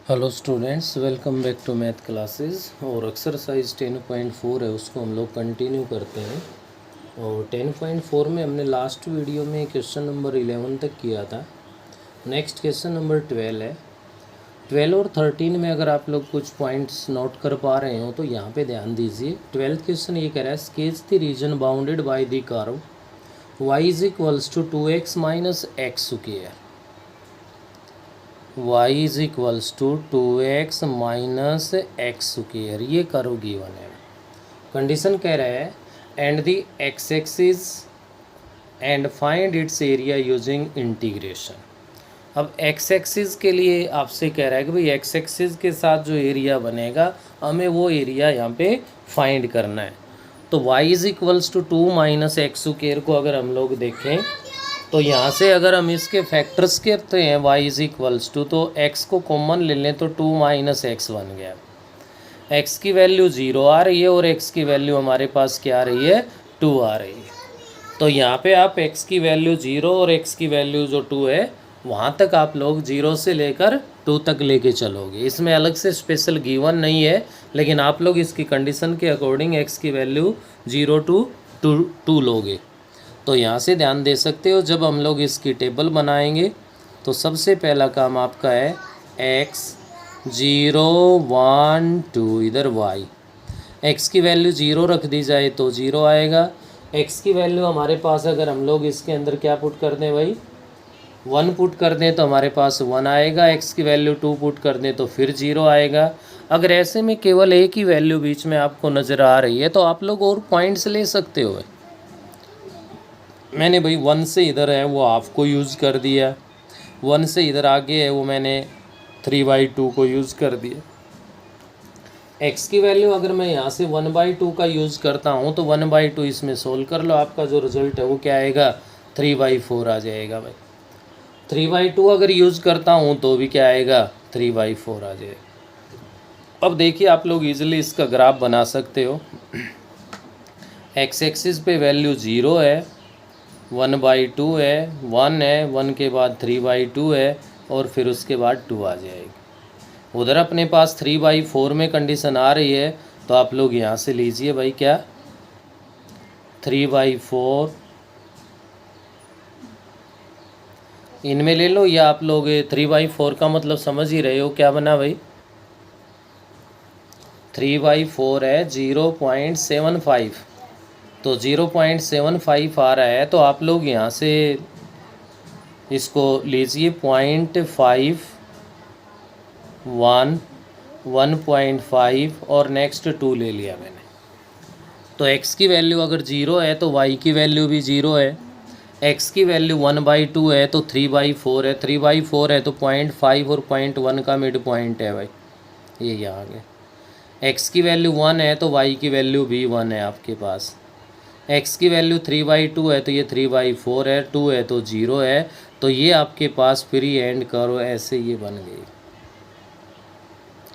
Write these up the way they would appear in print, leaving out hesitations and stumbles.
Hello students, welcome back to math classes. और exercise 10.4 है, उसको हम लोग कंटिन्यू करते हैं। और 10.4 में हमने लास्ट वीडियो में क्वेश्चन नंबर 11 तक किया था। नेक्स्ट क्वेश्चन नंबर 12 है। 12 और 13 में अगर आप लोग कुछ पॉइंट्स नोट कर पा रहे हो तो यहाँ पे ध्यान दीजिए। 12th क्वेश्चन ये कह रहा है, sketch the region bounded by the curve y is equals to 2x minus x square. y is equals to 2x minus x square, ये कर्व गिवन है। कंडीशन कह रहा है and the x axis and find its area using integration. अब x axis के लिए आपसे कह रहा है कि भाई एक्स एक्सिस के साथ जो एरिया बनेगा हमें वो एरिया यहाँ पे फाइंड करना है। तो y is equals to 2 minus x square को अगर हम लोग देखें तो यहाँ से अगर हम इसके फैक्टर्स करते हैं y इज इक्वल्स टू, तो x को कॉमन ले लें तो 2 माइनस एक्स बन गया। x की वैल्यू 0 आ रही है और x की वैल्यू हमारे पास क्या आ रही है, 2 आ रही है। तो यहाँ पे आप x की वैल्यू 0 और x की वैल्यू जो 2 है वहाँ तक आप लोग 0 से लेकर 2 तक लेके चलोगे। इसमें अलग से स्पेशल गिवन नहीं है, लेकिन आप लोग इसकी कंडीशन के अकॉर्डिंग x की वैल्यू 0 टू 2 लोगे। तो यहाँ से ध्यान दे सकते हो, जब हम लोग इसकी टेबल बनाएंगे तो सबसे पहला काम आपका है x 0 1 2, इधर y। x की वैल्यू 0 रख दी जाए तो 0 आएगा। x की वैल्यू हमारे पास अगर हम लोग इसके अंदर क्या पुट कर दें भाई, 1 पुट कर दें तो हमारे पास 1 आएगा। x की वैल्यू 2 पुट कर दें तो फिर 0 आएगा। अगर ऐसे में केवल एक ही वैल्यू बीच में आपको नज़र आ रही है तो आप लोग और पॉइंट्स ले सकते हो। मैंने भाई 1 से इधर है वो हाफ को यूज़ कर दिया, 1 से इधर आगे है वो मैंने 3/2 को यूज़ कर दिया। x की वैल्यू अगर मैं यहाँ से 1/2 का यूज़ करता हूँ तो 1/2 इसमें सोल्व कर लो, आपका जो रिजल्ट है वो क्या आएगा, 3/4 आ जाएगा भाई। 3/2 अगर यूज़ करता हूँ तो भी क्या आएगा, 3/4 आ जाएगा। अब देखिए आप लोग इजीली इसका ग्राफ बना सकते हो। x एक्सिस पे वैल्यू 0 है, 1/2 है, 1 है, 1 के बाद 3/2 है और फिर उसके बाद 2 आ जाएगी। उधर अपने पास 3/4 में कंडीशन आ रही है तो आप लोग यहाँ से लीजिए भाई क्या, 3/4 इनमें ले लो, या आप लोग 3/4 का मतलब समझ ही रहे हो क्या बना भाई, 3/4 है 0.75, तो 0.75 आ रहा है। तो आप लोग यहाँ से इसको लीजिए 0.5 1 1.5 और नेक्स्ट 2 ले लिया मैंने। तो x की वैल्यू अगर 0 है तो y की वैल्यू भी 0 है। x की वैल्यू 1/2 है तो 3/4 है, 3/4 है तो 0.5 और 0.1 का मिड पॉइंट है भाई, ये यहाँ गया। x की वैल्यू 1 है तो y की वैल्यू भी 1 है आपके पास। x की वैल्यू 3/2 है तो ये 3/4 है, 2 है तो 0 है। तो ये आपके पास फ्री एंड कर्व ऐसे ये बन गई।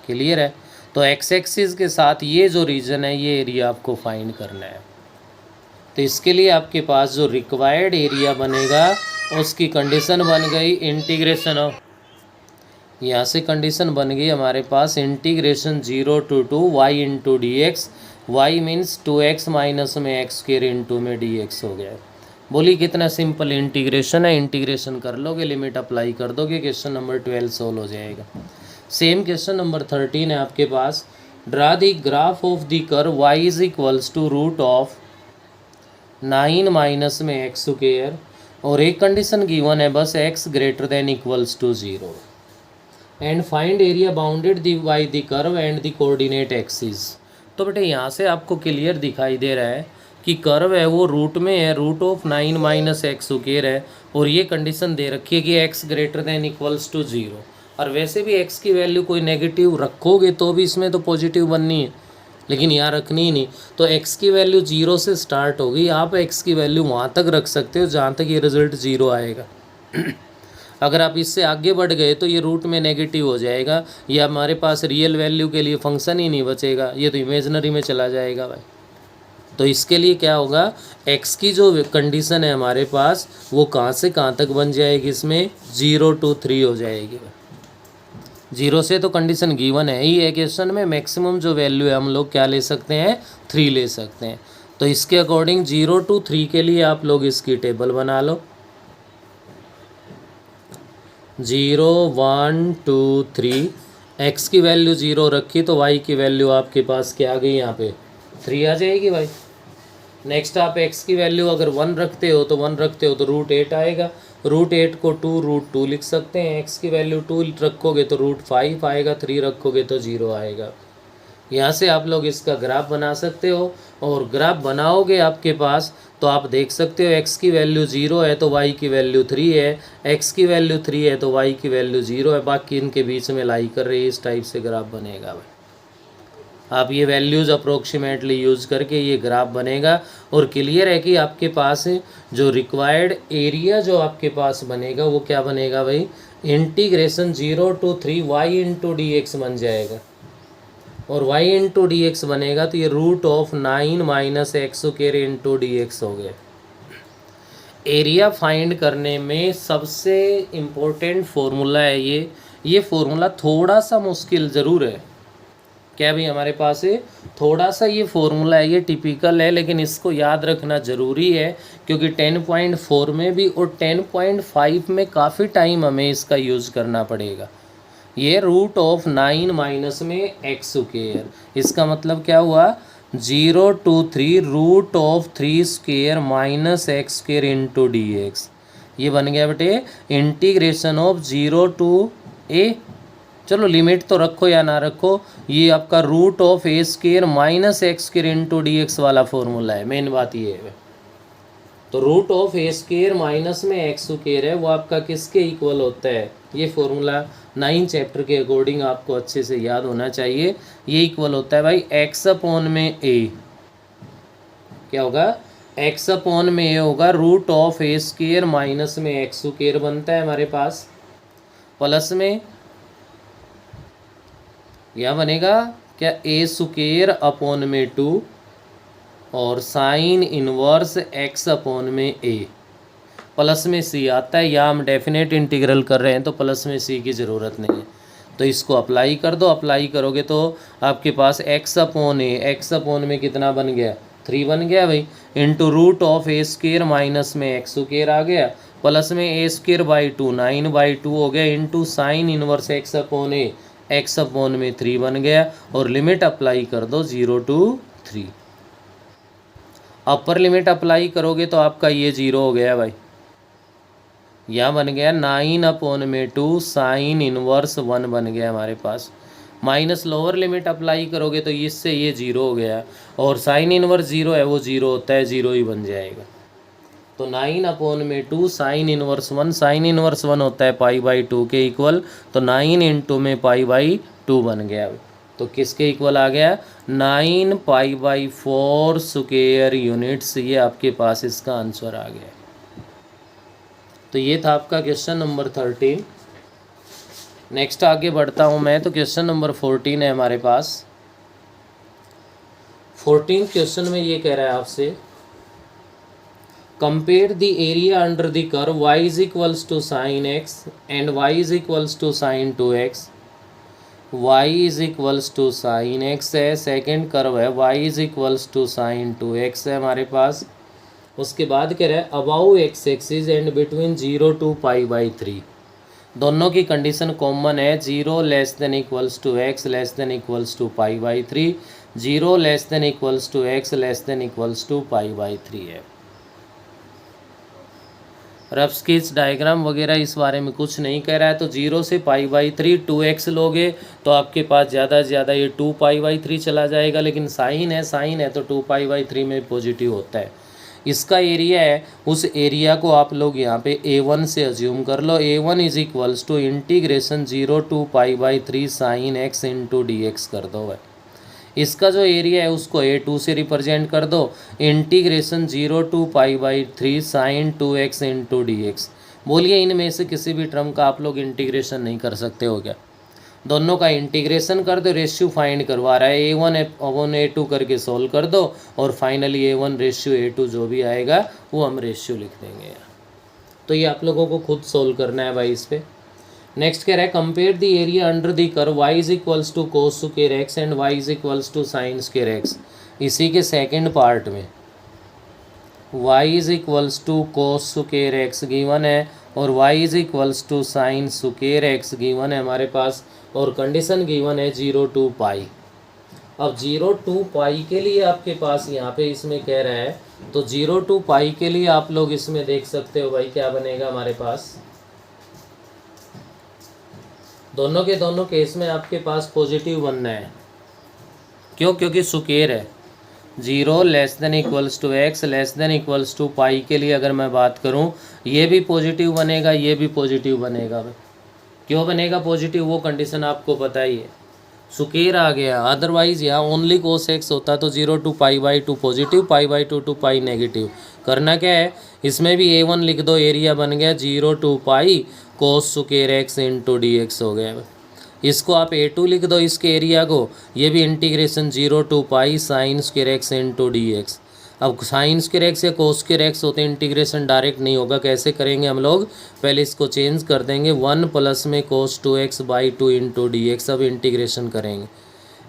क्लियर है। तो x एक्सिस के साथ ये जो रीजन है ये एरिया आपको फाइंड करना है। तो इसके लिए आपके पास जो रिक्वायर्ड एरिया बनेगा उसकी कंडीशन बन गई इंटीग्रेशन ऑफ, यहाँ से कंडीशन बन गई हमारे पास integration 0 to 2 y into d x. Y means 2x minus में एक्स स्क्वायर इंटू में dx हो गया। बोली कितना सिंपल इंटीग्रेशन है, इंटीग्रेशन कर लोगे, लिमिट अप्लाई कर दोगे, क्वेश्चन नंबर 12 सोल्व हो जाएगा। सेम क्वेश्चन नंबर 13 है आपके पास, draw the graph of the curve y is equals to root of 9 minus में एक्स स्क्वायर, और एक कंडीशन गिवन है बस, x greater than equals to 0 and find area bounded by the curve and the coordinate axis. तो बेटे यहाँ से आपको क्लियर दिखाई दे रहा है कि कर्व है वो रूट में है, root of 9 minus x square है, और ये कंडीशन दे रखी है कि x greater than equals to 0। और वैसे भी x की वैल्यू कोई नेगेटिव रखोगे तो भी इसमें तो पॉजिटिव बननी है, लेकिन यहाँ रखनी ही नहीं। तो x की वैल्यू 0 से स्टार्ट होगी, आप x की वैल्यू वहाँ तक रख सकते हो जहाँ तक ये रिजल्ट 0 आएगा। अगर आप इससे आगे बढ़ गए तो ये रूट में नेगेटिव हो जाएगा, ये हमारे पास रियल वैल्यू के लिए फंक्शन ही नहीं बचेगा, ये तो इमेजनरी में चला जाएगा भाई। तो इसके लिए क्या होगा, x की जो कंडीशन है हमारे पास वो कहाँ से कहाँ तक बन जाएगी, इसमें 0 to 3 हो जाएगी। 0 से तो कंडीशन गिवन है ही है क्वेश्चन में, मैक्सिमम जो वैल्यू है हम लोग क्या ले सकते हैं, 3 ले सकते हैं। तो इसके अकॉर्डिंग 0 to 3 के लिए आप लोग इसकी टेबल बना लो। 0 1 2 3, x की वैल्यू 0 रखी तो y की वैल्यू आपके पास क्या आ गई, यहाँ पे 3 आ जाएगी भाई। नेक्स्ट आप x की वैल्यू अगर 1 रखते हो तो 1 रखते हो तो √8 आएगा। √8 को 2√2 लिख सकते हैं। x की वैल्यू 2 रखोगे तो √5 आएगा, 3 रखोगे तो 0 आएगा। यहाँ से आप लोग इसका ग्राफ बना सकते हो, और ग्राफ बनाओगे आपके पास तो आप देख सकते हो x की वैल्यू 0 है तो y की वैल्यू 3 है, x की वैल्यू 3 है तो y की वैल्यू 0 है, बाकी इनके बीच में लाई कर रही है। इस टाइप से ग्राफ बनेगा भाई। आप ये वैल्यूज़ अप्रोक्सीमेटली यूज़ करके ये ग्राफ बनेगा, और क्लियर है कि आपके पास जो रिक्वायर्ड एरिया जो आपके पास बनेगा वो क्या बनेगा भाई, integration 0 to 3 y into d x बन जाएगा। और y इंटू डी एक्स बनेगा तो ये √9 - x² इंटू डी एक्स हो गया। एरिया फाइंड करने में सबसे इम्पोर्टेंट फार्मूला है ये फार्मूला थोड़ा सा मुश्किल ज़रूर है। क्या भाई हमारे पास थोड़ा सा ये फार्मूला है, ये टिपिकल है, लेकिन इसको याद रखना ज़रूरी है, क्योंकि 10.4 में भी और 10.5 में काफ़ी टाइम हमें इसका यूज़ करना पड़ेगा। ये √9 में x², इसका मतलब क्या हुआ, 0 to 3 √3² - x² into d x. ये बन गया बेटे इंटीग्रेशन ऑफ 0 to a, चलो लिमिट तो रखो या ना रखो, ये आपका √a² - x² into d x वाला फॉर्मूला है। मेन बात ये है, तो √a² में x² है वो आपका किसके इक्वल होता है, ये फॉर्मूला 9 चैप्टर के अकॉर्डिंग आपको अच्छे से याद होना चाहिए। ये इक्वल होता है भाई x/a, क्या होगा, x/a होगा √a² में x² बनता है हमारे पास, प्लस में यह बनेगा क्या, a²/2 और साइन इनवर्स x/a, प्लस में c आता है। या हम डेफिनेट इंटीग्रल कर रहे हैं तो प्लस में c की ज़रूरत नहीं है, तो इसको अप्लाई कर दो। अप्लाई करोगे तो आपके पास x/a में कितना बन गया, 3 बन गया भाई, इंटू √a² में x² आ गया, प्लस में a²/2 9/2 हो गया, इंटू साइन इनवर्स x/a में 3 बन गया, और लिमिट अप्लाई कर दो 0 to 3। अपर लिमिट अप्लाई करोगे तो आपका ये 0 हो गया भाई, यहाँ बन गया 9/2 साइन इनवर्स 1 बन गया हमारे पास, माइनस लोअर लिमिट अप्लाई करोगे तो इससे ये 0 हो गया, और साइन इनवर्स 0 है वो 0 होता है, 0 ही बन जाएगा। तो 9/2 साइन इनवर्स 1, साइन इनवर्स 1 होता है π/2 के इक्वल, तो 9 इंटू में π/2 बन गया। तो किसके इक्वल आ गया, 9 π/4² यूनिट्स, ये आपके पास इसका आंसर आ गया। तो ये था आपका क्वेश्चन नंबर 13। नेक्स्ट आगे बढ़ता हूँ मैं, तो क्वेश्चन नंबर 14 है हमारे पास। 14 क्वेश्चन में ये कह रहा है आपसे, compare the area under the curve y = sin x and y = sin 2x। y = sin x है, सेकेंड कर्व है y = sin 2x है हमारे पास। उसके बाद कह रहा है about x axis and between 0 to π/3, दोनों की कंडीशन कॉमन है, 0 < x < π/3, 0 < x < π/3 है। रफ स्केच डायग्राम वगैरह इस बारे में कुछ नहीं कह रहा है। तो 0 से π/3 2x लोगे तो आपके पास ज़्यादा से ज़्यादा ये 2π/3 चला जाएगा, लेकिन साइन है तो 2π/3 में पॉजिटिव होता है। इसका एरिया है, उस एरिया को आप लोग यहाँ पे a1 से अज्यूम कर लो। a1 = integration 0 to π/3 sine x into d x कर दो भाई। इसका जो एरिया है उसको a2 से रिप्रेजेंट कर दो, integration 0 to π/3 sine 2x into d x. बोलिए इनमें से किसी भी टर्म का आप लोग इंटीग्रेशन नहीं कर सकते हो क्या, दोनों का इंटीग्रेशन कर दो, रेशियो फाइंड करवा रहा है, a1/a2 करके सोल्व कर दो, और फाइनली a1/a2 जो भी आएगा वो हम रेशियो लिख देंगे। तो ये आप लोगों को खुद सोल्व करना है भाई इस पर। नेक्स्ट कह रहा है compare the area under the curve y is equals to cos square x and y is equals to sine square x. इसी के सेकंड पार्ट में y is equals to cos square x given है और y is equals to sine square x given है हमारे पास, और condition given है 0 to पाई। अब 0 to पाई के लिए आपके पास यहाँ पे इसमें कह रहा है, तो 0 to पाई के लिए आप लोग इसमें देख सकते हो भाई क्या बनेगा हमारे पास, दोनों के दोनों केस में आपके पास पॉजिटिव बनना है। क्यों? क्योंकि स्क्वायर है। 0 less than equals to x less than equals to pi के लिए अगर मैं बात करूं, ये भी पॉजिटिव बनेगा, ये भी पॉजिटिव बनेगा। क्यों बनेगा पॉजिटिव? वो कंडीशन आपको पता ही है, स्क्वायर आ गया। अदरवाइज यहाँ ओनली कोस एक्स होता तो 0 to पाई/2 पॉजिटिव, पाई/2 to पाई नेगेटिव। करना क्या है, इसमें भी a1 लिख दो, एरिया बन गया 0 to pi cos square x into d x हो गया। इसको आप a2 लिख दो इसके एरिया को, ये भी integration 0 to pi sine square x into d x. अब साइन स्क्वायर एक्स या कोस स्क्वायर एक्स होते हैं, इंटीग्रेशन डायरेक्ट नहीं होगा। कैसे करेंगे हम लोग, पहले इसको चेंज कर देंगे, 1 प्लस में कोस 2x/2 इंटू डी एक्स। अब इंटीग्रेशन करेंगे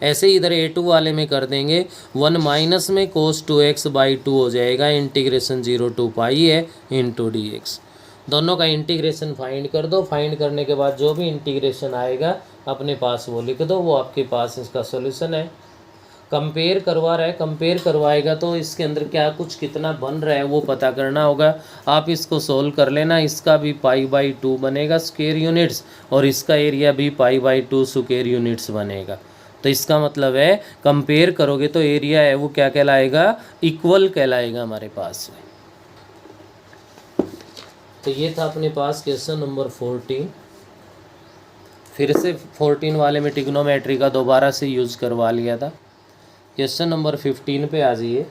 ऐसे ही इधर a2 वाले में कर देंगे, 1 माइनस में कोस 2x/2 हो जाएगा, इंटीग्रेशन 0 to पाई है इंटू डी एक्स। दोनों का इंटीग्रेशन फाइंड कर दो। फाइंड करने के बाद जो भी इंटीग्रेशन आएगा अपने पास वो लिख दो, वो आपके पास इसका सॉल्यूशन है। कंपेयर करवा रहा है, कंपेयर करवाएगा तो इसके अंदर क्या कुछ कितना बन रहा है वो पता करना होगा। आप इसको सोल्व कर लेना, इसका भी पाई/2 बनेगा स्क्वायर यूनिट्स और इसका एरिया भी पाई/2 स्क्वायर यूनिट्स बनेगा। तो इसका मतलब है कंपेयर करोगे तो एरिया है वो क्या कहलाएगा, इक्वल कहलाएगा हमारे पास में। तो ये था अपने पास क्वेश्चन नंबर 14। फिर से 14 वाले में ट्रिग्नोमेट्री का दोबारा से यूज़ करवा लिया था। क्वेश्चन नंबर 15 पे आ जाइए।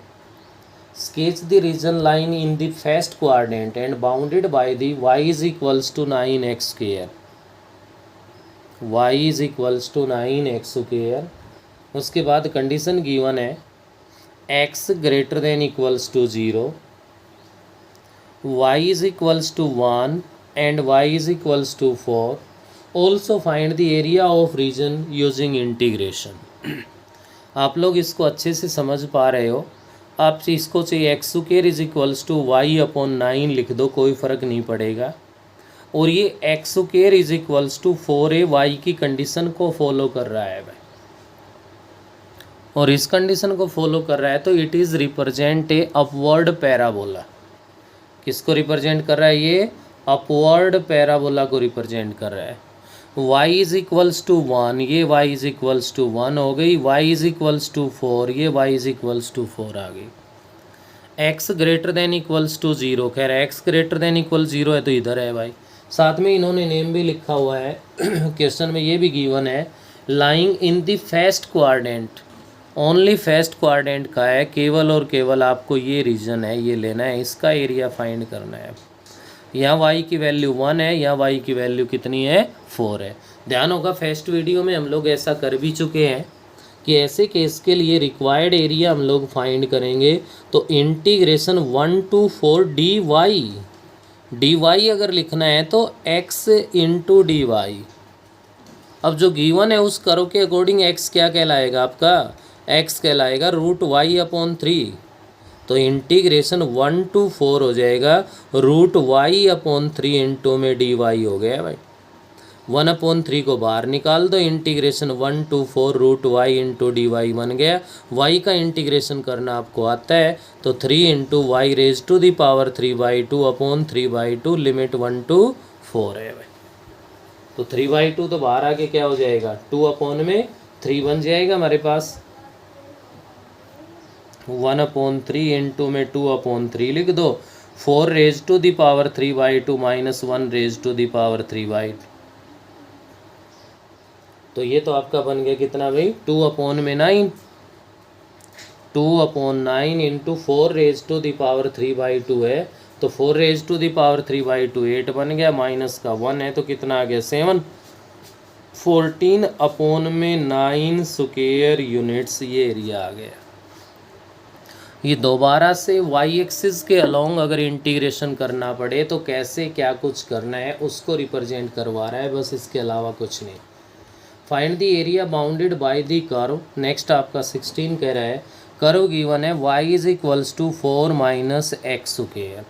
Sketch the region line in the first quadrant and bounded by the y is equals to 9x square. y is equals to 9x square. उसके बाद कंडीशन गिवन है x greater than equals to 0, y is equals to 1 and y is equals to 4। Also find the area of region using integration. आप लोग इसको अच्छे से समझ पा रहे हो। आप इसको चाहिए x square is equals to y/9 लिख दो, कोई फ़र्क नहीं पड़ेगा। और ये x square is equals to 4a y की कंडीशन को फॉलो कर रहा है भाई, और इस कंडीशन को फॉलो कर रहा है तो it is represent A upward parabola. किसको रिप्रेजेंट कर रहा है ये? अपवर्ड पैराबोला को रिप्रेजेंट कर रहा है। y इज इक्वल्स टू 1, ये y इज इक्वल्स टू 1 हो गई, y इज इक्वल्स टू 4, ये y इज इक्वल्स टू 4 आ गई। x greater than equals to 0, खैर x ग्रेटर देन इक्वल 0 है तो इधर है भाई। साथ में इन्होंने नेम भी लिखा हुआ है क्वेश्चन में, ये भी गिवन है lying in the first quadrant. Only first quadrant का है, केवल और केवल आपको ये रीजन है ये लेना है, इसका एरिया फाइंड करना है। यहाँ y की वैल्यू 1 है, यहाँ y की वैल्यू कितनी है 4 है। ध्यान होगा फर्स्ट वीडियो में हम लोग ऐसा कर भी चुके हैं कि ऐसे केस के लिए रिक्वायर्ड एरिया हम लोग फाइंड करेंगे तो इंटीग्रेशन 1 to 4 dy अगर लिखना है तो x इंटू डी वाई। अब जो गिवन है उस कर्व के अकॉर्डिंग x क्या कहलाएगा आपका, x कहलाएगा √y/3। तो इंटीग्रेशन 1 to 4 हो जाएगा √y/3 इंटू में dy हो गया भाई। 1/3 को बाहर निकाल दो, integration 1 to 4 √y into D बन गया। y का इंटीग्रेशन करना आपको आता है तो 3 into y raise to the power 3/2/3/2 limit 1 to 4 है भाई। तो 3/2 तो बाहर आके क्या हो जाएगा 2/3 बन जाएगा हमारे पास। 1/3 इंटू में 2/3 लिख दो, 4 raise to the power 3/2 minus 1 raise to the power 3/2। तो ये तो आपका बन गया कितना भाई 2/9, 2/9 into 4 raise to the power 3/2 है तो 4 रेज टू दी पावर 3/2 8 बन गया, माइनस का 1 है तो कितना आ गया 7। 14/9 स्क्वायर यूनिट्स ये एरिया आ गया। ये दोबारा से वाई एक्सिस के अलोंग अगर इंटीग्रेशन करना पड़े तो कैसे क्या कुछ करना है उसको रिप्रेजेंट करवा रहा है, बस इसके अलावा कुछ नहीं। Find the area bounded by the curve. Next आपका 16 कह रहा है कर्व गिवन है y is equals to 4 minus x square.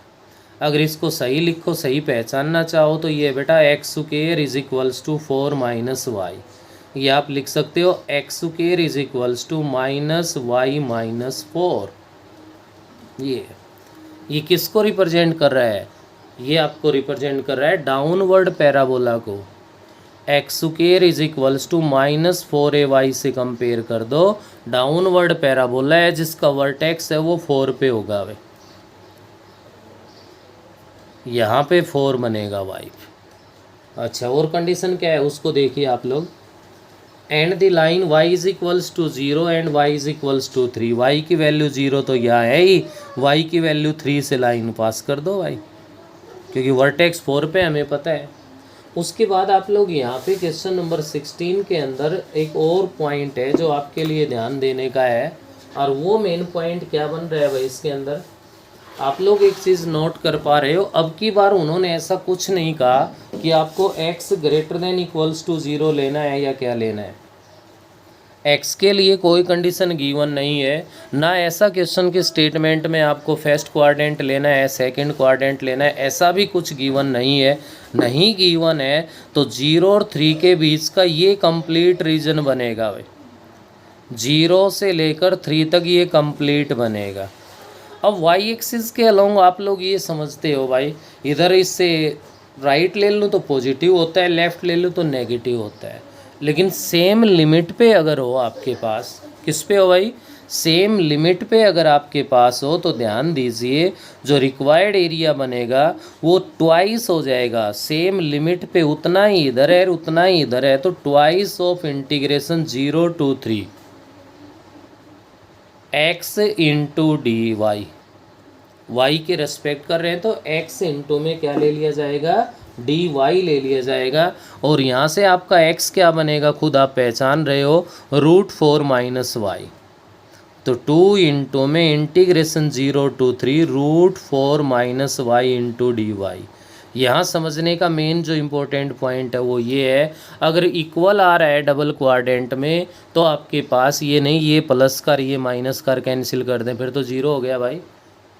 अगर इसको सही लिखो, सही पहचानना चाहो तो ये बेटा x square is equals to 4 minus y, ये आप लिख सकते हो x square is equals to minus y minus 4। ये किसको रिप्रेजेंट कर रहा है? ये आपको रिप्रेजेंट कर रहा है डाउनवर्ड पैराबोला को। X square is equals to minus 4ay से कंपेयर कर दो, डाउनवर्ड पैराबोला है जिसका वर्टेक्स है वो 4 पे होगा। वे यहाँ पे 4 बनेगा y। अच्छा, और कंडीशन क्या है उसको देखिए आप लोग। And the line y is equals to 0 and y is equals to 3। y की वैल्यू 0 तो यहाँ है ही, y की वैल्यू 3 से लाइन पास कर दो भाई, क्योंकि वर्टेक्स 4 पे हमें पता है। उसके बाद आप लोग यहाँ पे क्वेश्चन नंबर 16 के अंदर एक और पॉइंट है जो आपके लिए ध्यान देने का है, और वो मेन पॉइंट क्या बन रहा है भाई इसके अंदर, आप लोग एक चीज़ नोट कर पा रहे हो। अब की बार उन्होंने ऐसा कुछ नहीं कहा कि आपको x greater than equals to 0 लेना है या क्या लेना है। x के लिए कोई कंडीशन गिवन नहीं है, ना ऐसा क्वेश्चन के स्टेटमेंट में आपको फर्स्ट क्वाड्रेंट लेना है, सेकंड क्वाड्रेंट लेना है, ऐसा भी कुछ गिवन नहीं है। नहीं गिवन है तो 0 और 3 के बीच का ये कंप्लीट रीजन बनेगा भाई, 0 से लेकर 3 तक ये कंप्लीट बनेगा। अब वाई एक्सिस के अलोंग आप लोग ये समझते हो भाई, इधर इससे राइट ले लूँ तो पॉजिटिव होता है, लेफ़्ट ले लूँ तो नेगेटिव होता है, लेकिन सेम लिमिट पे अगर हो आपके पास, किस पे हो भाई, सेम लिमिट पे अगर आपके पास हो तो ध्यान दीजिए जो रिक्वायर्ड एरिया बनेगा वो ट्वाइस हो जाएगा। सेम लिमिट पे उतना ही इधर है उतना ही इधर है, तो twice of integration 0 to 3 x into d y के रेस्पेक्ट कर रहे हैं तो x इंटू में क्या ले लिया जाएगा, dy ले लिया जाएगा। और यहाँ से आपका x क्या बनेगा खुद आप पहचान रहे हो, √4 माइनस वाई। तो 2 इंटू में integration 0 to 3 √4 minus y into d y. यहाँ समझने का मेन जो इम्पोर्टेंट पॉइंट है वो ये है, अगर इक्वल आ रहा है डबल क्वाड्रेंट में तो आपके पास ये नहीं, ये प्लस कर ये माइनस कर कैंसिल कर दें, फिर तो 0 हो गया भाई,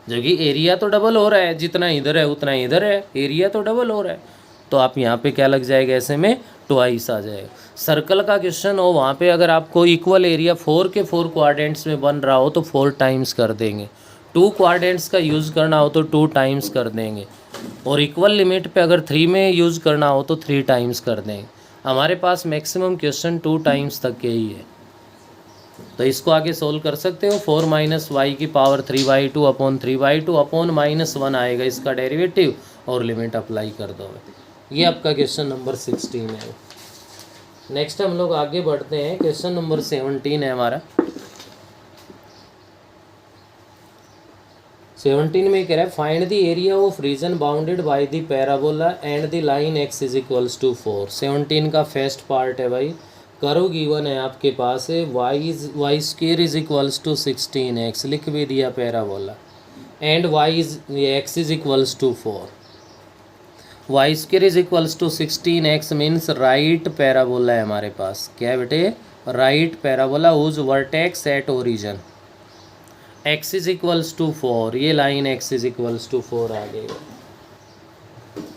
जबकि एरिया तो डबल हो रहा है, जितना इधर है उतना इधर है, एरिया तो डबल हो रहा है। तो आप यहाँ पे क्या लग जाएगा, ऐसे में ट्वाइस आ जाएगा। सर्कल का क्वेश्चन हो वहाँ पे अगर आपको इक्वल एरिया 4 के 4 क्वाड्रेंट्स में बन रहा हो तो 4 टाइम्स कर देंगे, 2 क्वाड्रेंट्स का यूज़ करना हो तो 2 टाइम्स कर देंगे, और इक्वल लिमिट पे अगर 3 में यूज़ करना हो तो 3 टाइम्स कर देंगे। हमारे पास मैक्सिमम क्वेश्चन 2 टाइम्स तक के ही है, तो इसको आगे सोल्व कर सकते हो। 4 माइनस वाई की पावर 3/2 अपॉन 3/2 अपॉन -1 आएगा इसका डेरिवेटिव, और लिमिट अप्लाई कर दो। ये आपका क्वेश्चन नंबर 16 है। नेक्स्ट हम लोग आगे बढ़ते हैं, क्वेश्चन नंबर 17 है हमारा। 17 में कह रहा है find the area of region bounded by the parabola and the line x is equals to 4। 17 का फर्स्ट पार्ट है भाई, कर्व गिवन है आपके पास है y square is equals to 16x, लिख भी दिया parabola, and x is equals to 4। Y square is equals to 16x means right parabola है हमारे पास। क्या है बेटे, right parabola whose vertex at origin, x is equals to 4, ये line x is equals to 4 आ गई।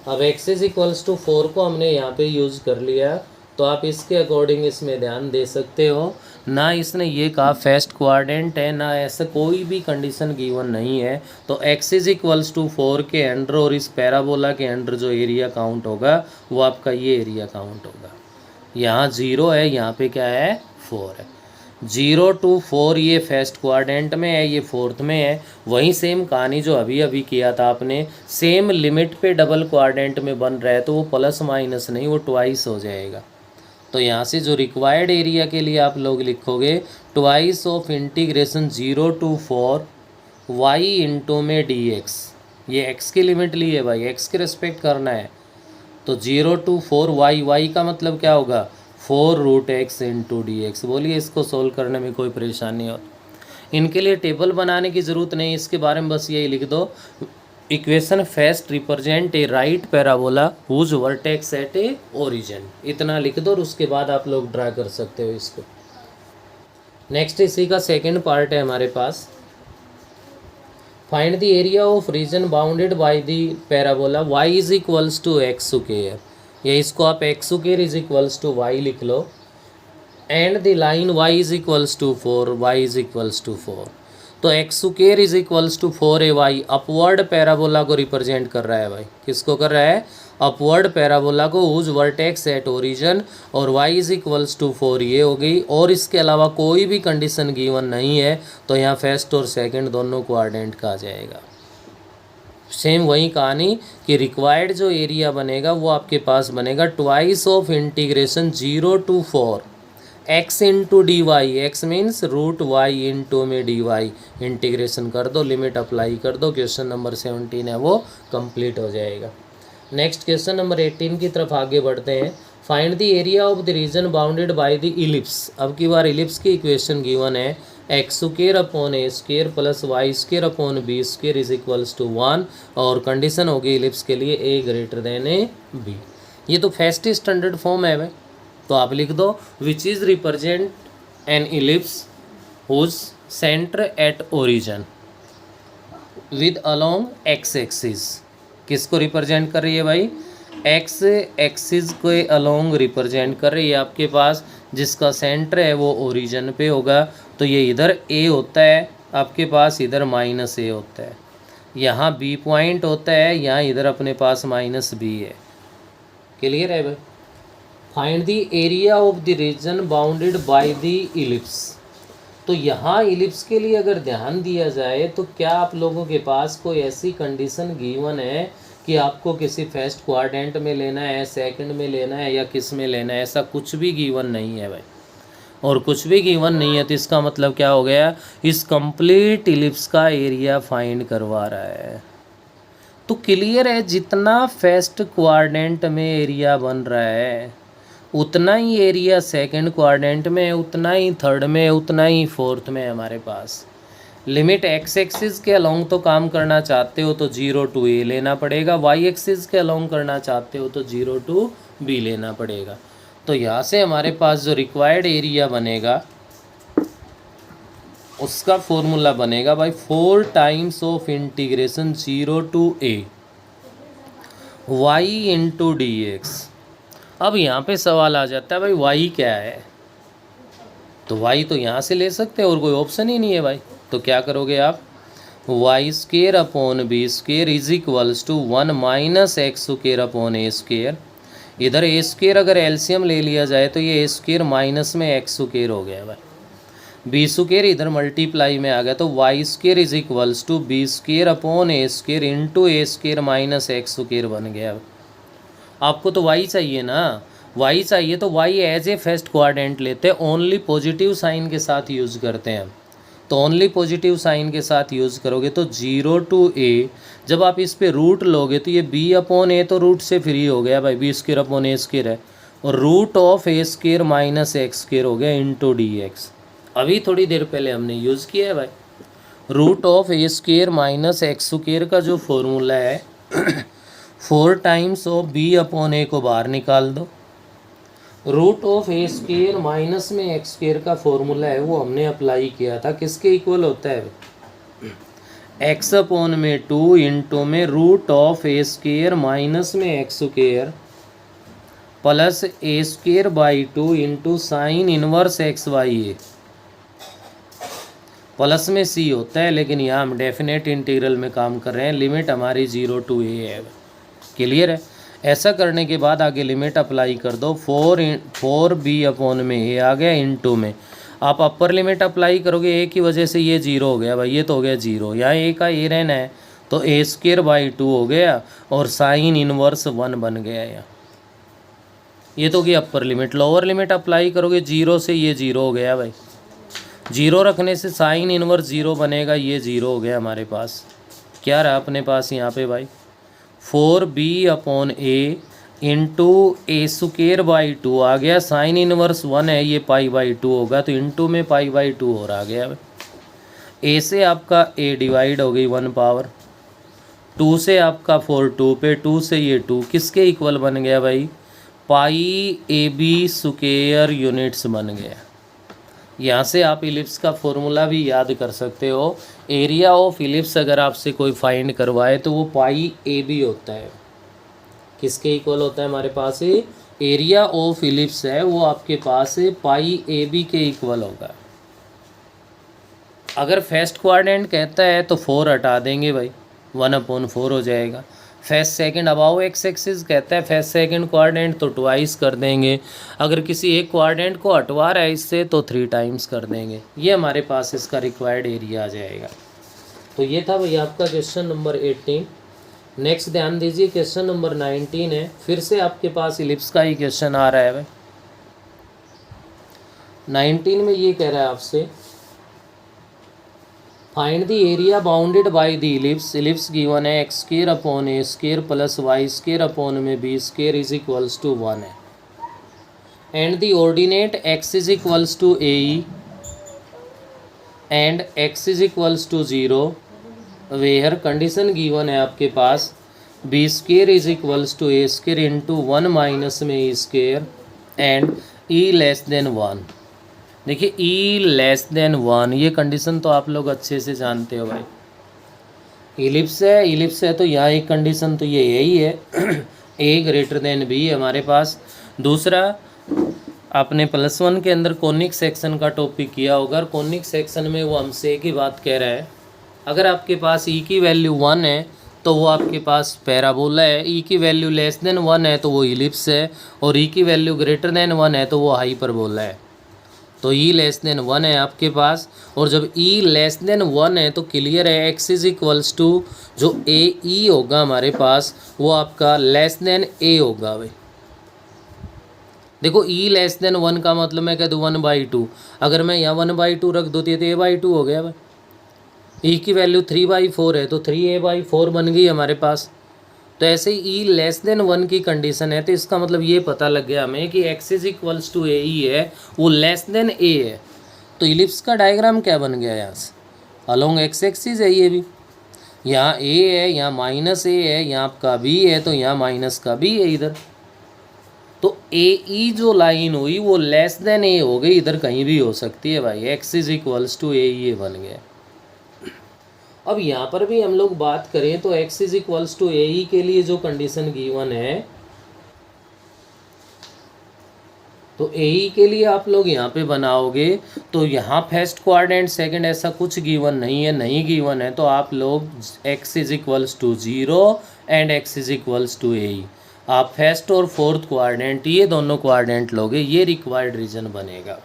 अब x इज इक्वल्स टू 4 को हमने यहाँ पे यूज़ कर लिया, तो आप इसके अकॉर्डिंग इसमें ध्यान दे सकते हो। ना इसने ये कहा फर्स्ट क्वाड्रेंट है, ना ऐसा कोई भी कंडीशन गिवन नहीं है, तो x इज इक्वल्स टू 4 के अंडर और इस पैराबोला के अंडर जो एरिया काउंट होगा वो आपका ये एरिया काउंट होगा। यहाँ 0 है, यहाँ पे क्या है 4 है। 0 to 4 ये फर्स्ट क्वाड्रेंट में है, ये फोर्थ में है। वहीं सेम कहानी जो अभी अभी किया था आपने, सेम लिमिट पे डबल क्वाड्रेंट में बन रहा है तो वो प्लस माइनस नहीं, वो ट्वाइस हो जाएगा। तो यहाँ से जो रिक्वायर्ड एरिया के लिए आप लोग लिखोगे twice of integration 0 to 4 y into में dx, ये x की लिमिट ली है भाई, x के रिस्पेक्ट करना है। तो 0 to 4 y का मतलब क्या होगा 4 √x इंटू डी एक्स। बोलिए इसको सोल्व करने में कोई परेशानी हो। इनके लिए टेबल बनाने की ज़रूरत नहीं, इसके बारे में बस यही लिख दो, equation first represent a right parabola whose vertex at a origin, इतना लिख दो और उसके बाद आप लोग ड्रा कर सकते हो इसको। नेक्स्ट इसी का सेकंड पार्ट है हमारे पास, find the area of region bounded by the parabola y is equals to x square, या इसको आप x square is equals to y लिख लो, and the line y is equals to 4, y is equals to 4। तो x square is equals to 4ay upward parabola को represent कर रहा है भाई, किसको कर रहा है, अपवर्ड पैराबोला को, हुज वर्टेक्स एट ओरिजिन, और y इज इक्वल्स टू 4 ये हो गई, और इसके अलावा कोई भी कंडीशन गिवन नहीं है, तो यहाँ फर्स्ट और सेकंड दोनों कोऑर्डिनेट का आ जाएगा। सेम वही कहानी कि रिक्वायर्ड जो एरिया बनेगा वो आपके पास बनेगा twice of integration 0 to 4 x into d y, x means root y into में डी वाई, इंटीग्रेशन कर दो, लिमिट अप्लाई कर दो, क्वेश्चन नंबर 17 है वो कंप्लीट हो जाएगा। नेक्स्ट क्वेश्चन नंबर 18 की तरफ आगे बढ़ते हैं, find the area of the region bounded by the ellipse. अब की बार इलिप्स की इक्वेशन गिवन है, x square upon a square plus y square upon b square is equals to 1, और कंडीशन होगी इलिप्स के लिए a greater than a b. ये तो फर्स्ट स्टैंडर्ड फॉर्म है भाई, तो आप लिख दो which is represent an ellipse whose centre at origin with along x axis. किसको रिप्रेजेंट कर रही है भाई, एक्स एक्सिस को अलोंग रिप्रेजेंट कर रही है आपके पास, जिसका सेंटर है वो ओरिजिन पे होगा। तो ये इधर ए होता है आपके पास, इधर माइनस ए होता है, यहाँ बी पॉइंट होता है, यहाँ इधर अपने पास माइनस बी है। क्लियर है भाई। Find the area of the region bounded by the ellipse. तो यहाँ इलिप्स के लिए अगर ध्यान दिया जाए तो क्या आप लोगों के पास कोई ऐसी कंडीशन गिवन है कि आपको किसी फर्स्ट क्वाड्रेंट में लेना है, सेकंड में लेना है, या किस में लेना है, ऐसा कुछ भी गिवन नहीं है भाई। और कुछ भी गिवन नहीं है तो इसका मतलब क्या हो गया, इस कंप्लीट इलिप्स का एरिया फाइंड करवा रहा है। तो क्लियर है, जितना फर्स्ट क्वाड्रेंट में एरिया बन रहा है उतना ही एरिया सेकंड क्वाड्रेंट में, उतना ही थर्ड में, उतना ही फोर्थ में हमारे पास। लिमिट एक्स एक्सिस के अलोंग तो काम करना चाहते हो तो 0 to a लेना पड़ेगा, वाई एक्सिस के अलोंग करना चाहते हो तो 0 to b लेना पड़ेगा। तो यहाँ से हमारे पास जो रिक्वायर्ड एरिया बनेगा उसका फॉर्मूला बनेगा भाई 4 times of integration 0 to a y into d x. अब यहाँ पे सवाल आ जाता है भाई y क्या है, तो y तो यहाँ से ले सकते हैं और कोई ऑप्शन ही नहीं है भाई। तो क्या करोगे आप, y square upon b square is equals to 1 minus x square upon a square. इधर ए स्क्वेयर अगर एलसीएम ले लिया जाए तो ये ए स्क्वेयर माइनस में एक्स स्क्वेयर हो गया भाई, बी स्क्वेयर इधर मल्टीप्लाई में आ गया, तो y square is equals to b square upon a square into a square minus x square बन गया। आपको तो y चाहिए ना, y चाहिए तो y as a first quadrant लेते हैं, ओनली पॉजिटिव साइन के साथ यूज़ करते हैं। तो ओनली पॉजिटिव साइन के साथ यूज़ करोगे तो 0 to a, जब आप इस पे रूट लोगे तो ये b अपॉन ए तो रूट से फ्री हो गया भाई, b square upon a square है, और root of a square minus x square हो गया इंटू डी एक्स। अभी थोड़ी देर पहले हमने यूज़ किया है भाई, root of a square minus x square का जो फॉर्मूला है 4 times of b upon a को बाहर निकाल दो, root of a square minus में एक्स स्क्वेयर का फॉर्मूला है वो हमने अप्लाई किया था, किसके इक्वल होता है, एक्स अपॉन में 2 इंटू में root of a square minus में x square plus a square by 2 into sine inverse x by a, plus में सी होता है, लेकिन यहाँ हम डेफिनेट इंटीग्रल में काम कर रहे हैं, लिमिट हमारी 0 to a है। क्लियर है। ऐसा करने के बाद आगे लिमिट अप्लाई कर दो, 4 बी अपॉन में ए आ गया इंटू में, आप अपर लिमिट अप्लाई करोगे ए की वजह से ये 0 हो गया भाई, ये तो हो गया 0, यहाँ ए का ए रहना है तो ए स्क्वेयर बाई 2 हो गया और साइन इनवर्स 1 बन गया यहाँ, ये तो गया upper limit. Lower limit apply करोगे 0 से ये 0 हो गया भाई, 0 रखने से साइन इनवर्स 0 बनेगा, ये 0 हो गया हमारे पास। क्या रहा अपने पास यहाँ पे भाई, 4 b upon a into a square by 2 आ गया, साइन इनवर्स 1 है, ये पाई बाई 2 होगा तो इंटू में पाई बाई 2 हो रहा गया। ए से आपका ए डिवाइड हो गई 1 पावर, 2 से आपका 4 2 पे, 2 से ये 2 किसके इक्वल बन गया भाई, पाई ए बी स्क्वायर यूनिट्स बन गया। यहाँ से आप इलिप्स का फॉर्मूला भी याद कर सकते हो। एरिया ऑफ इलिप्स अगर आपसे कोई फाइंड करवाए तो वो पाई ए बी होता है। किसके इक्वल होता है हमारे पास, एरिया ऑफ इलिप्स है वो आपके पास पाई ए बी के इक्वल होगा। अगर फर्स्ट क्वाड्रेंट कहता है तो 4 हटा देंगे भाई, 1/4 हो जाएगा। First second above x axis कहता है फर्स्ट सेकंड क्वाड्रेंट तो ट्वाइस कर देंगे। अगर किसी एक क्वाड्रेंट को हटवा रहा है इससे तो 3 टाइम्स कर देंगे। ये हमारे पास इसका रिक्वायर्ड एरिया आ जाएगा। तो ये था भाई आपका क्वेश्चन नंबर 18। नेक्स्ट ध्यान दीजिए क्वेश्चन नंबर 19 है, फिर से आपके पास इलिप्स का ही क्वेश्चन आ रहा है भाई। 19 में ये कह रहा है आपसे find the area bounded by the ellipse. Ellipse given है x square upon a square plus y square upon में b square is equals to 1 है, and the ordinate x is equals to a and x is equals to 0 where condition given है आपके पास b square is equals to a square into 1 minus में e square and e less than 1। देखिए ई less than 1 ये condition तो आप लोग अच्छे से जानते हो भाई। इलिप्स है तो यहाँ एक कंडीशन तो ये यही है ए ग्रेटर देन बी हमारे पास। दूसरा आपने +1 के अंदर कॉनिक सेक्शन का टॉपिक किया होगा, कॉनिक सेक्शन में वो हमसे एक ही बात कह रहा है, अगर आपके पास ई की वैल्यू 1 है तो वो आपके पास पैराबोला है, ई की वैल्यू लेस देन 1 है तो वो इलिप्स है, और ई की वैल्यू ग्रेटर देन 1 है तो वो हाइपरबोला है। तो ई लेस देन 1 है आपके पास, और जब ई लेस देन 1 है तो क्लियर है एक्स इज इक्वल्स टू जो ए ई होगा हमारे पास वो आपका लेस देन ए होगा भाई। देखो ई लेस देन 1 का मतलब मैं कह दूँ 1/2, अगर मैं यहाँ 1/2 रख दूँ तो a/2 हो गया भाई। ई की वैल्यू 3/4 है तो 3a/4 बन गई हमारे पास। तो ऐसे ही ई लेस देन 1 की कंडीशन है तो इसका मतलब ये पता लग गया हमें कि x is equals to a ई है वो लेस देन ए है। तो इलिप्स का डायग्राम क्या बन गया यहाँ से, अलोंग एक्स एक्सिस है ये भी, यहाँ ए है यहाँ माइनस ए है, यहाँ आपका बी है तो यहाँ माइनस का बी है इधर। तो ए ई जो लाइन हुई वो लेस देन ए हो गई, इधर कहीं भी हो सकती है भाई। X is equals to a ई बन गया। अब यहाँ पर भी हम लोग बात करें तो x is equals to a ई के लिए जो कंडीशन गिवन है तो ए ई के लिए आप लोग यहाँ पे बनाओगे तो यहाँ फर्स्ट क्वाड्रेंट सेकंड ऐसा कुछ गिवन नहीं है, नहीं गिवन है तो आप लोग x is equals to 0 and x is equals to a e, आप फर्स्ट और फोर्थ क्वाड्रेंट ये दोनों क्वाड्रेंट लोगे, ये रिक्वायर्ड रीजन बनेगा।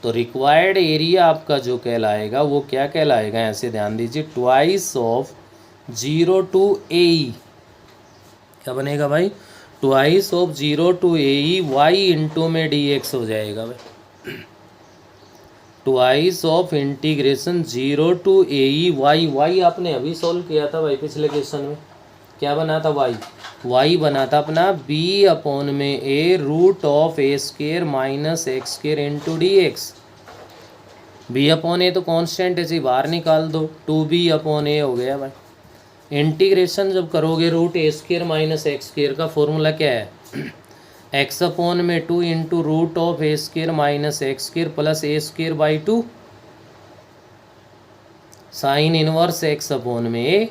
तो रिक्वायर्ड एरिया आपका जो कहलाएगा वो क्या कहलाएगा, ऐसे ध्यान दीजिए, twice of 0 to a e. क्या बनेगा भाई, twice of 0 to a e y into में डी एक्स हो जाएगा भाई। Twice of integration 0 to a e y आपने अभी सॉल्व किया था भाई पिछले क्वेश्चन में। क्या बना था वाई बना था अपना बी अपॉन में a root of a square minus x square into d x. B upon a तो कांस्टेंट है जी, बाहर निकाल दो, 2b अपॉन ए हो गया भाई। इंटीग्रेशन जब करोगे root a square minus x square का फॉर्मूला क्या है, एक्स अपॉन में 2 into root of a square minus x square plus a square by 2 sine inverse x upon में ए।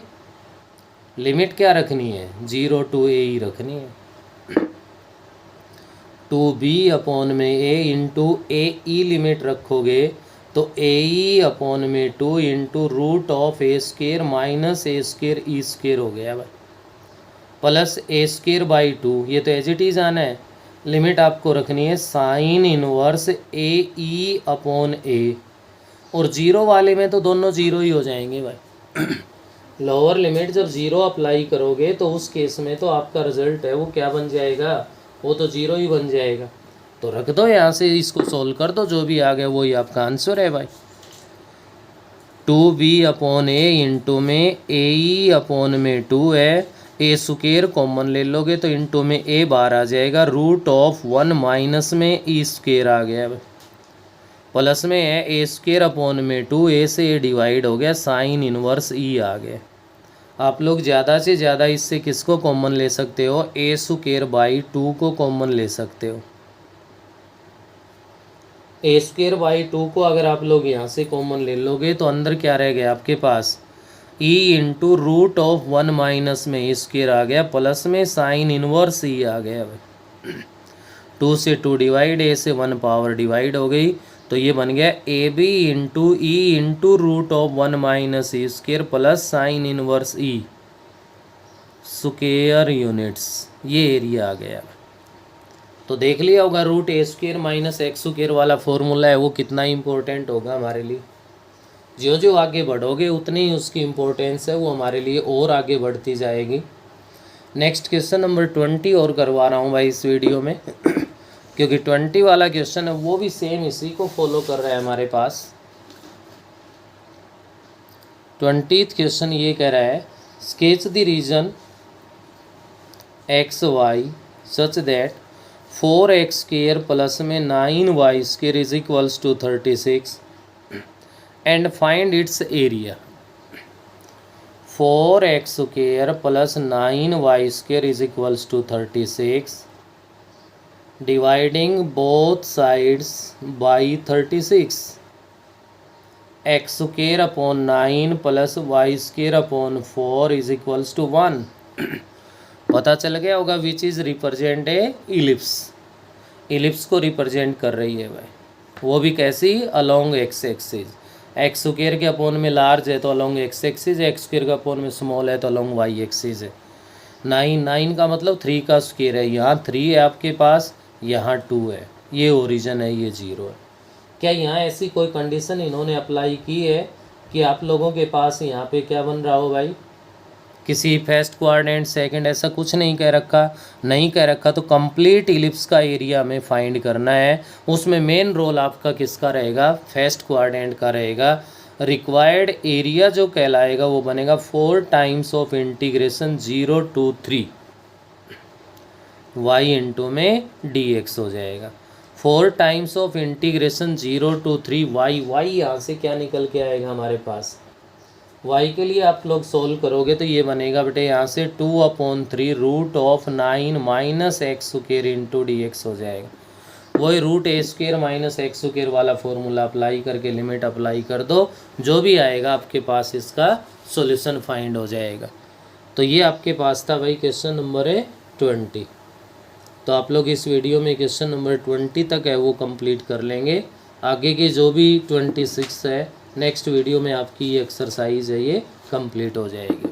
लिमिट क्या रखनी है, 0 टू ए ही रखनी है। 2b अपॉन में ए इंटू ए ई लिमिट रखोगे तो ए ई अपॉन में 2 into root of a square minus a square e square हो गया भाई, प्लस ए स्क्वायर बाई 2, ये तो एज इट इज आना है। लिमिट आपको रखनी है साइन इनवर्स ए ई अपॉन ए, और 0 वाले में तो दोनों 0 ही हो जाएंगे भाई। लोअर लिमिट जब 0 अप्लाई करोगे तो उस केस में तो आपका रिजल्ट है वो क्या बन जाएगा, वो तो 0 ही बन जाएगा। तो रख दो यहाँ से, इसको सोल्व कर दो, जो भी आ गया वही आपका आंसर है भाई। 2b अपॉन ए इंटू में ए ई अपॉन में 2 है, ए स्क्वायर कॉमन ले लोगे तो इंटू में ए बार आ जाएगा, रूट ऑफ 1 माइनस में ई स्क्वायर आ गया भाई। प्लस में है ए स्क्वेयर अपॉन में 2, ए से ए डिवाइड हो गया, साइन इनवर्स ई आ गया। आप लोग ज़्यादा से ज़्यादा इससे किसको कॉमन ले सकते हो, ए स्क्वेयर बाई 2 को कॉमन ले सकते हो। ए स्क्वेयर बाई 2 को अगर आप लोग यहाँ से कॉमन ले लोगे तो अंदर क्या रह गया आपके पास, e into root of 1 minus में ए स्क्वेयर आ गया, प्लस में साइन इनवर्स ई आ गया। 2 से 2 डिवाइड, ए से 1 पावर डिवाइड हो गई, तो ये बन गया a b into e into root of 1 minus a square plus sine inverse e square units, ये एरिया आ गया। तो देख लिया होगा root a square minus x square वाला फॉर्मूला है वो कितना इंपॉर्टेंट होगा हमारे लिए। जो जो आगे बढ़ोगे उतनी ही उसकी इम्पोर्टेंस है वो हमारे लिए और आगे बढ़ती जाएगी। नेक्स्ट क्वेश्चन नंबर 20 और करवा रहा हूँ भाई इस वीडियो में क्योंकि 20 वाला क्वेश्चन है वो भी सेम इसी को फॉलो कर रहा है हमारे पास। 20th क्वेश्चन ये कह रहा है sketch the region x y such that 4x square plus में 9y square is equals to 36 and find its area. 4x square plus 9y square is equals to 36 dividing both sides by 36, x square upon 9 plus y square upon 4 is equals to 1। पता चल गया होगा which is represent a ellipse, ellipse को represent कर रही है भाई, वो भी कैसी, along x axis. X square के अपॉन में लार्ज है तो along x axis, x square के अपॉन में स्मॉल है तो अलोंग वाई एक्सिस है। 9 का मतलब 3 का स्क्वेयर है, यहाँ 3 है आपके पास, यहाँ 2 है, ये ओरिजिन है, ये 0 है। क्या यहाँ ऐसी कोई कंडीशन इन्होंने अप्लाई की है कि आप लोगों के पास यहाँ पे क्या बन रहा हो भाई, किसी फर्स्ट क्वाड्रेंट सेकंड, ऐसा कुछ नहीं कह रखा, नहीं कह रखा। तो कंप्लीट इलिप्स का एरिया में फाइंड करना है, उसमें मेन रोल आपका किसका रहेगा, फर्स्ट क्वाड्रेंट का रहेगा। रिक्वायर्ड एरिया जो कहलाएगा वो बनेगा 4 times of integration 0 to 3 y into में dx हो जाएगा। 4 times of integration 0 to 3 y यहाँ से क्या निकल के आएगा हमारे पास, y के लिए आप लोग सोल्व करोगे तो ये बनेगा बेटे यहाँ से 2/3 root of 9 minus x square into dx हो जाएगा। वही root a square minus x square वाला फॉर्मूला अप्लाई करके लिमिट अप्लाई कर दो, जो भी आएगा आपके पास इसका सॉल्यूशन फाइंड हो जाएगा। तो ये आपके पास था भाई क्वेश्चन नंबर 20। तो आप लोग इस वीडियो में क्वेश्चन नंबर 20 तक है वो कंप्लीट कर लेंगे, आगे के जो भी 26 है नेक्स्ट वीडियो में आपकी ये एक्सरसाइज है ये कंप्लीट हो जाएगी।